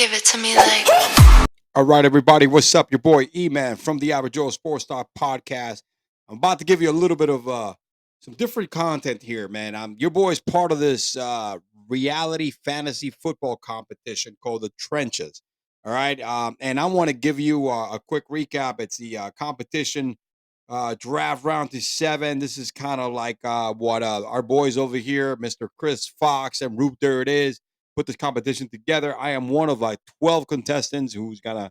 Give it to me like. All right, everybody, what's up? Your boy E-Man from the Average Joe Sports Talk Podcast. I'm about to give you a little bit of some different content here, man. Your boy's part of this reality fantasy football competition called the Trenches. All right, and I want to give you a quick recap. It's the competition draft round to 7. This is kind of like what our boys over here, Mr. Chris Fox and Root There It Is, put this competition together. I am one of like 12 contestants who's going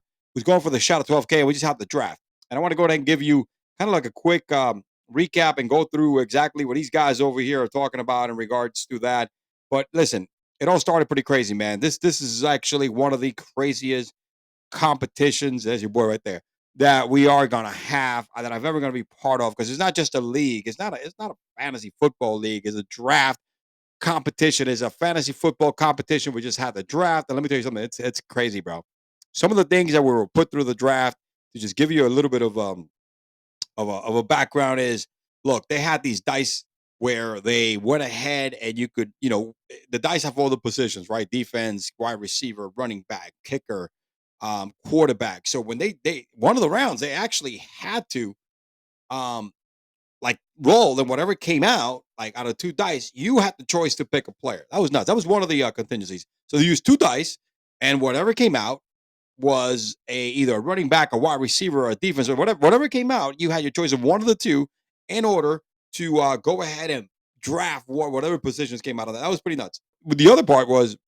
for the shot of 12K. We just have the draft. And I want to go ahead and give you kind of like a quick recap and go through exactly what these guys over here are talking about in regards to that. But listen, it all started pretty crazy, man. This is actually one of the craziest competitions. There's your boy right there that we are gonna have that I've ever gonna be part of because it's not just a league. It's not a fantasy football league. It's a draft competition. It's a fantasy football competition. We just had the draft, and let me tell you something. It's crazy, bro. Some of the things that were put through the draft to just give you a little bit of a background is look, they had these dice where they went ahead and you could, the dice have all the positions, right? Defense, wide receiver, running back, kicker, quarterback. So when they one of the rounds, they actually had to um like roll and whatever came out, like out of two dice, you had the choice to pick a player. That was nuts. That was one of the contingencies. So they used two dice, and whatever came out was either a running back, a wide receiver, or a defense, or whatever came out. You had your choice of one of the two in order to go ahead and draft whatever positions came out of that. That was pretty nuts. But the other part was,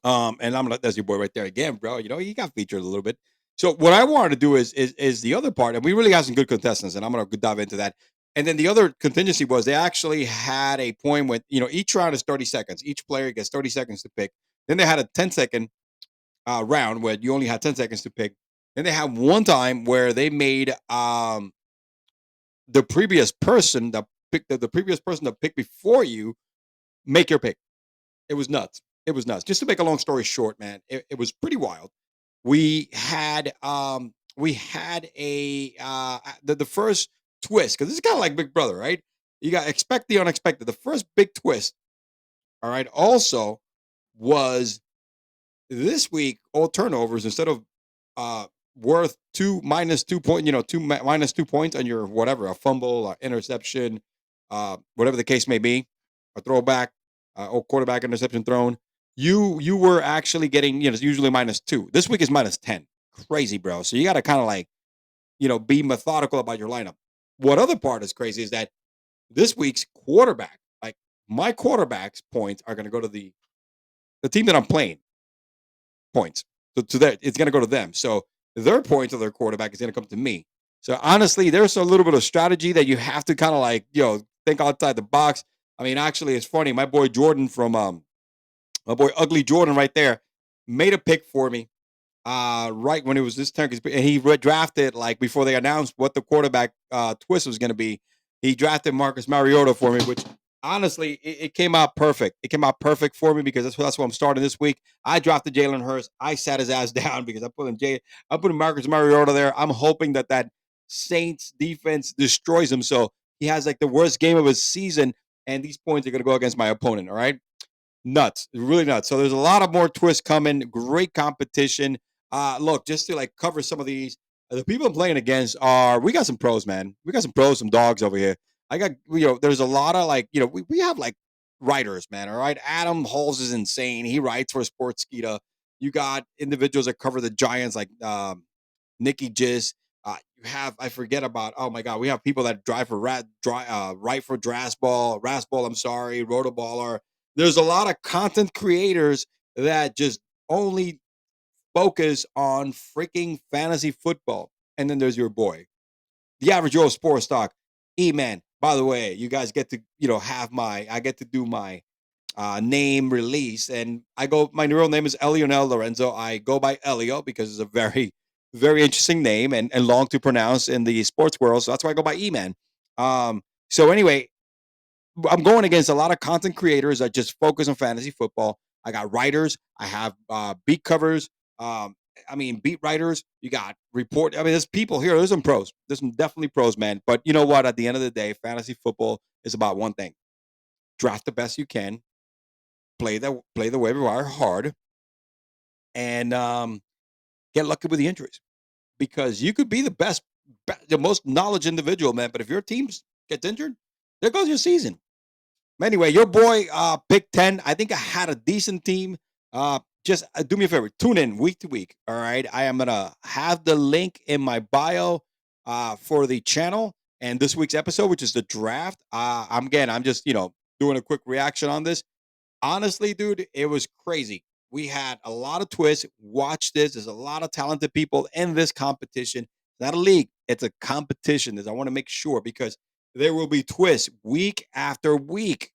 and I'm gonna that's your boy right there again, bro. You know, he got featured a little bit. So what I wanted to do is the other part, and we really got some good contestants, and I'm gonna dive into that. And then the other contingency was they actually had a point with each round is 30 seconds. Each player gets 30 seconds to pick. Then they had a 10-second round where you only had 10 seconds to pick. Then they had one time where they made the previous person that picked the previous person that picked before you make your pick. It was nuts. It was nuts. Just to make a long story short, man, it was pretty wild. We had the first twist because this is kind of like Big Brother, right? You got expect the unexpected. The first big twist, all right, also was this week all turnovers instead of worth two minus 2 point, minus 2 points on your whatever, a fumble, interception, whatever the case may be, a throwback, or quarterback interception thrown. You were actually getting, it's usually -2. This week is -10. Crazy, bro. So you got to kind of like, be methodical about your lineup. What other part is crazy is that this week's quarterback, like my quarterback's points are going to go to the team that I'm playing points. So to that, it's going to go to them. So their points of their quarterback is going to come to me. So honestly, there's a little bit of strategy that you have to kind of like, think outside the box. I mean, actually, it's funny. My boy Jordan from my boy Ugly Jordan right there made a pick for me right when it was this turn, and he drafted like before they announced what the quarterback twist was going to be. He drafted Marcus Mariota for me, which honestly it came out perfect. It came out perfect for me because that's what I'm starting this week. I drafted Jalen Hurts. I sat his ass down because I put Marcus Mariota there. I'm hoping that Saints defense destroys him, so he has like the worst game of his season, and these points are going to go against my opponent. All right, nuts, really nuts. So there's a lot of more twists coming. Great competition. Look, just to like cover some of these, the people I'm playing against we got some pros, man. We got some pros, some dogs over here. I got, there's a lot of like, we have like writers, man. All right. Adam Halls is insane. He writes for Sportskeeda. You got individuals that cover the Giants like Nikki Giz. You have, I forget about, oh my God, we have people that drive for write for Raspball, I'm sorry, Rotoballer. There's a lot of content creators that just only focus on freaking fantasy football. And then there's your boy, the average Joe Sports Stock, E-Man. By the way, you guys get to, I get to do my name release. And my real name is Elionel Lorenzo. I go by Elio because it's a very, very interesting name and long to pronounce in the sports world. So that's why I go by E-Man. So anyway, I'm going against a lot of content creators that just focus on fantasy football. I got writers. I have beat covers. Beat writers. You got report. I mean, there's people here. There's some pros. There's some definitely pros, man. But you know what? At the end of the day, fantasy football is about one thing: draft the best you can, play the waiver wire hard, and get lucky with the injuries because you could be the best, the most knowledge individual, man. But if your team gets injured, there goes your season. Anyway, your boy, Big Ten. I think I had a decent team. Just do me a favor, tune in week to week. All right, I am gonna have the link in my bio for the channel and this week's episode, which is the draft. I'm just doing a quick reaction on this. Honestly, dude, it was crazy. We had a lot of twists. Watch this. There's a lot of talented people in this competition. It's not a league, it's a competition. I want to make sure because there will be twists week after week.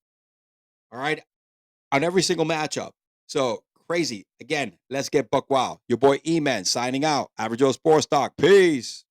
All right. On every single matchup. So crazy. Again, let's get buck wild. Your boy E-Man signing out. Average Joe Sports Talk. Peace.